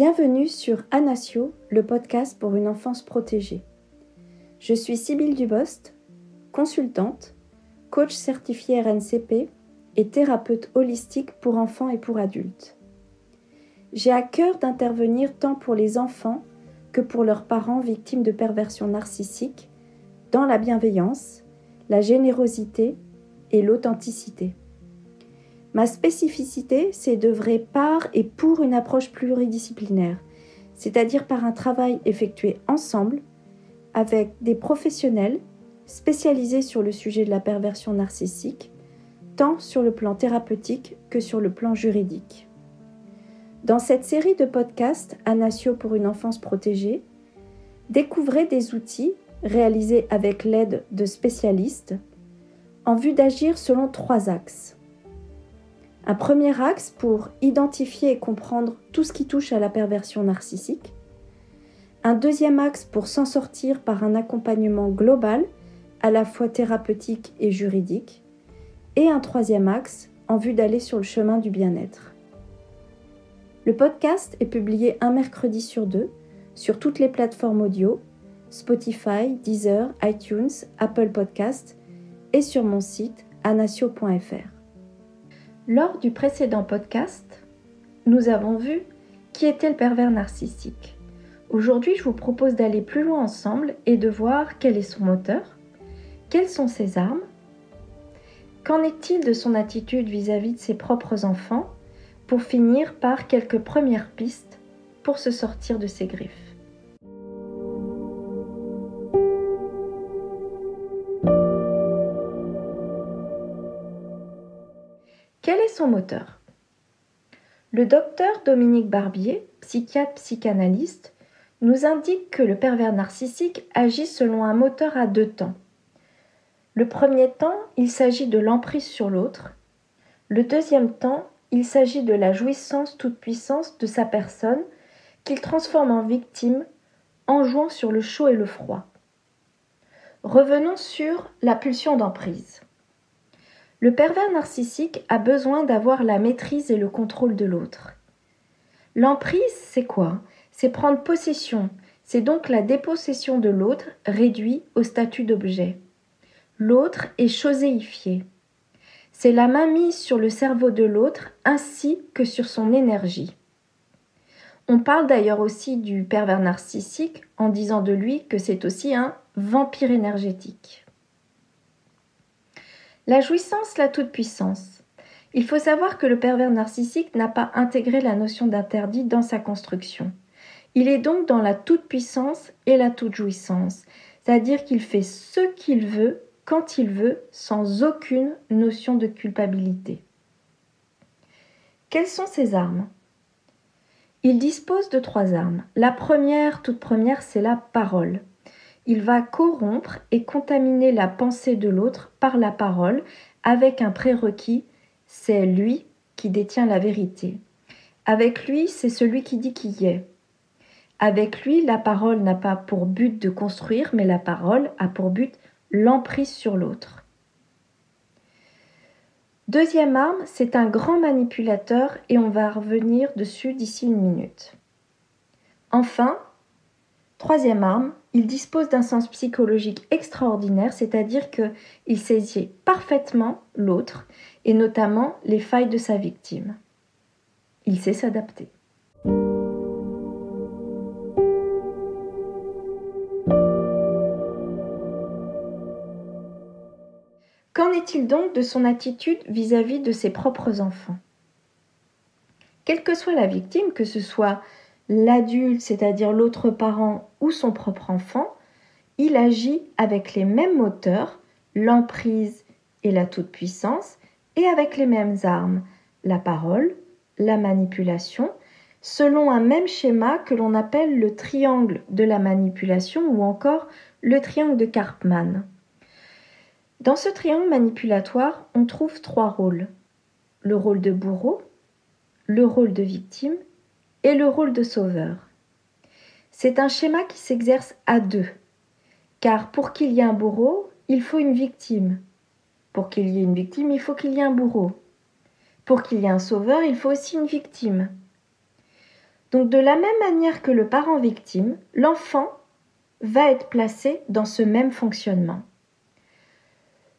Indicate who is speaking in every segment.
Speaker 1: Bienvenue sur Anasio, le podcast pour une enfance protégée. Je suis Sybille Dubost, consultante, coach certifié RNCP et thérapeute holistique pour enfants et pour adultes. J'ai à cœur d'intervenir tant pour les enfants que pour leurs parents victimes de perversion narcissique dans la bienveillance, la générosité et l'authenticité. Ma spécificité, c'est d'œuvrer par et pour une approche pluridisciplinaire, c'est-à-dire par un travail effectué ensemble avec des professionnels spécialisés sur le sujet de la perversion narcissique, tant sur le plan thérapeutique que sur le plan juridique. Dans cette série de podcasts Anasio pour une enfance protégée, découvrez des outils réalisés avec l'aide de spécialistes en vue d'agir selon 3 axes. Un premier axe pour identifier et comprendre tout ce qui touche à la perversion narcissique. Un deuxième axe pour s'en sortir par un accompagnement global, à la fois thérapeutique et juridique. Et un troisième axe en vue d'aller sur le chemin du bien-être. Le podcast est publié un mercredi sur 2 sur toutes les plateformes audio, Spotify, Deezer, iTunes, Apple Podcasts et sur mon site anasio.fr. Lors du précédent podcast, nous avons vu qui était le pervers narcissique. Aujourd'hui, je vous propose d'aller plus loin ensemble et de voir quel est son moteur, quelles sont ses armes, qu'en est-il de son attitude vis-à-vis de ses propres enfants, pour finir par quelques premières pistes pour se sortir de ses griffes. Quel est son moteur ? Le docteur Dominique Barbier, psychiatre psychanalyste, nous indique que le pervers narcissique agit selon un moteur à 2 temps. Le premier temps, il s'agit de l'emprise sur l'autre. Le deuxième temps, il s'agit de la jouissance toute puissance de sa personne qu'il transforme en victime en jouant sur le chaud et le froid. Revenons sur la pulsion d'emprise. Le pervers narcissique a besoin d'avoir la maîtrise et le contrôle de l'autre. L'emprise, c'est quoi ? C'est prendre possession, c'est donc la dépossession de l'autre réduit au statut d'objet. L'autre est choséifié. C'est la mainmise sur le cerveau de l'autre ainsi que sur son énergie. On parle d'ailleurs aussi du pervers narcissique en disant de lui que c'est aussi un vampire énergétique. La jouissance, la toute-puissance. Il faut savoir que le pervers narcissique n'a pas intégré la notion d'interdit dans sa construction. Il est donc dans la toute-puissance et la toute-jouissance, c'est-à-dire qu'il fait ce qu'il veut, quand il veut, sans aucune notion de culpabilité. Quelles sont ses armes ? Il dispose de 3 armes. La première, toute première, c'est la parole. Il va corrompre et contaminer la pensée de l'autre par la parole avec un prérequis, c'est lui qui détient la vérité. Avec lui, c'est celui qui dit qui y est. Avec lui, la parole n'a pas pour but de construire, mais la parole a pour but l'emprise sur l'autre. Deuxième arme, c'est un grand manipulateur et on va revenir dessus d'ici 1 minute. Enfin, troisième arme, il dispose d'un sens psychologique extraordinaire, c'est-à-dire qu'il saisit parfaitement l'autre et notamment les failles de sa victime. Il sait s'adapter. Qu'en est-il donc de son attitude vis-à-vis de ses propres enfants ? Quelle que soit la victime, que ce soit l'adulte, c'est-à-dire l'autre parent ou son propre enfant, il agit avec les mêmes moteurs, l'emprise et la toute-puissance, et avec les mêmes armes, la parole, la manipulation, selon un même schéma que l'on appelle le triangle de la manipulation ou encore le triangle de Karpman. Dans ce triangle manipulatoire, on trouve 3 rôles. Le rôle de bourreau, le rôle de victime et le rôle de sauveur. C'est un schéma qui s'exerce à 2, car pour qu'il y ait un bourreau, il faut une victime. Pour qu'il y ait une victime, il faut qu'il y ait un bourreau. Pour qu'il y ait un sauveur, il faut aussi une victime. Donc de la même manière que le parent victime, l'enfant va être placé dans ce même fonctionnement.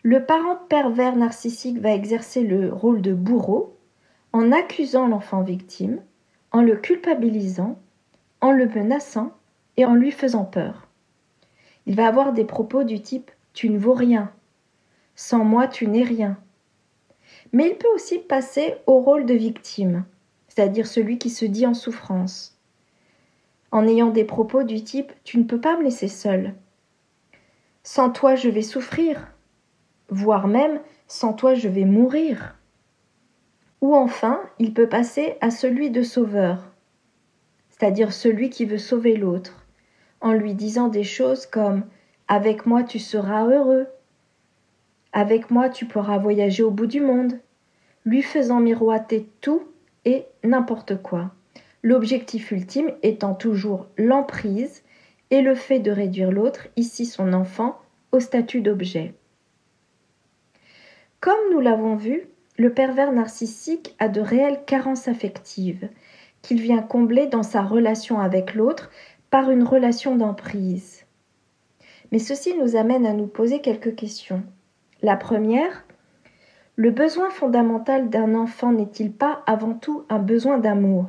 Speaker 1: Le parent pervers narcissique va exercer le rôle de bourreau en accusant l'enfant victime, en le culpabilisant, en le menaçant et en lui faisant peur. Il va avoir des propos du type « tu ne vaux rien »,« sans moi tu n'es rien ». Mais il peut aussi passer au rôle de victime, c'est-à-dire celui qui se dit en souffrance, en ayant des propos du type « tu ne peux pas me laisser seul »,« sans toi je vais souffrir », voire même « sans toi je vais mourir ». Ou enfin, il peut passer à celui de sauveur, c'est-à-dire celui qui veut sauver l'autre, en lui disant des choses comme « avec moi tu seras heureux »,« avec moi tu pourras voyager au bout du monde », lui faisant miroiter tout et n'importe quoi. L'objectif ultime étant toujours l'emprise et le fait de réduire l'autre, ici son enfant, au statut d'objet. Comme nous l'avons vu, le pervers narcissique a de réelles carences affectives qu'il vient combler dans sa relation avec l'autre par une relation d'emprise. Mais ceci nous amène à nous poser quelques questions. La première, le besoin fondamental d'un enfant n'est-il pas avant tout un besoin d'amour ?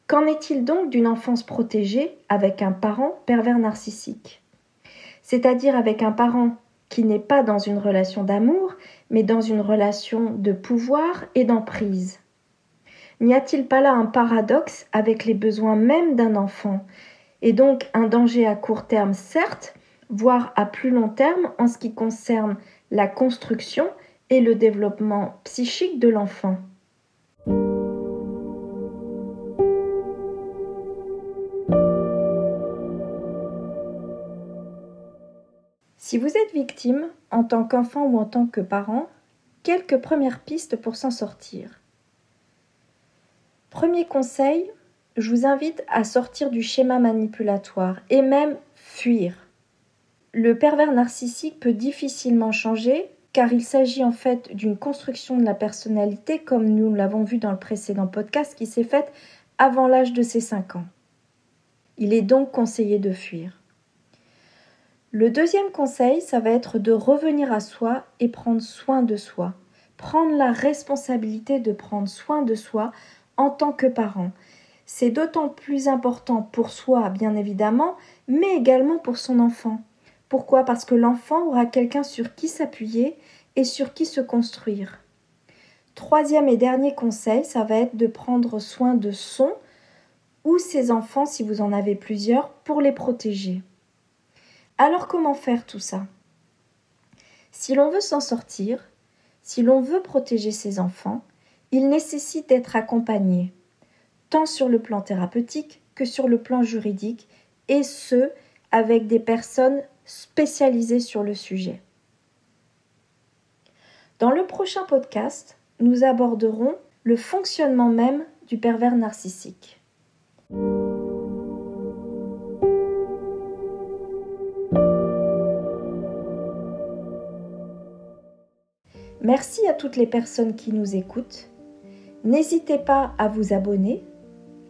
Speaker 1: Qu'en est-il donc d'une enfance protégée avec un parent pervers narcissique ? C'est-à-dire avec un parent qui n'est pas dans une relation d'amour, mais dans une relation de pouvoir et d'emprise. N'y a-t-il pas là un paradoxe avec les besoins même d'un enfant, et donc un danger à court terme certes, voire à plus long terme en ce qui concerne la construction et le développement psychique de l'enfant ? Si vous êtes victime, en tant qu'enfant ou en tant que parent, quelques premières pistes pour s'en sortir. Premier conseil, je vous invite à sortir du schéma manipulatoire et même fuir. Le pervers narcissique peut difficilement changer car il s'agit en fait d'une construction de la personnalité comme nous l'avons vu dans le précédent podcast qui s'est faite avant l'âge de ses 5 ans. Il est donc conseillé de fuir. Le deuxième conseil, ça va être de revenir à soi et prendre soin de soi. Prendre la responsabilité de prendre soin de soi en tant que parent. C'est d'autant plus important pour soi, bien évidemment, mais également pour son enfant. Pourquoi ? Parce que l'enfant aura quelqu'un sur qui s'appuyer et sur qui se construire. Troisième et dernier conseil, ça va être de prendre soin de son ou ses enfants, si vous en avez plusieurs, pour les protéger. Alors comment faire tout ça ? Si l'on veut s'en sortir, si l'on veut protéger ses enfants, il nécessite d'être accompagné, tant sur le plan thérapeutique que sur le plan juridique, et ce, avec des personnes spécialisées sur le sujet. Dans le prochain podcast, nous aborderons le fonctionnement même du pervers narcissique. Merci à toutes les personnes qui nous écoutent. N'hésitez pas à vous abonner,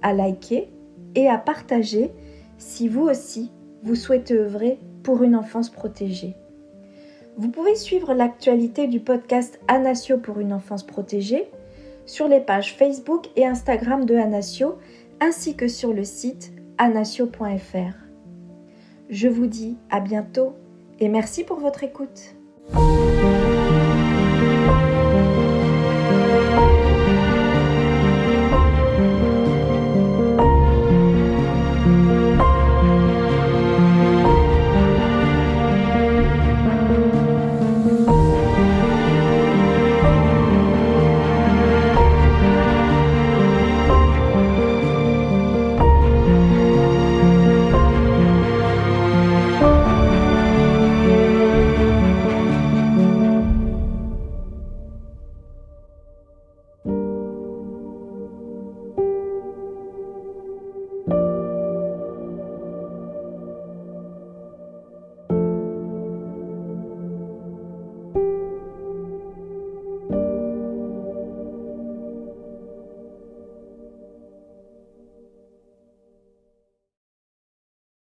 Speaker 1: à liker et à partager si vous aussi vous souhaitez œuvrer pour une enfance protégée. Vous pouvez suivre l'actualité du podcast Anasio pour une enfance protégée sur les pages Facebook et Instagram de Anasio ainsi que sur le site anasio.fr. Je vous dis à bientôt et merci pour votre écoute.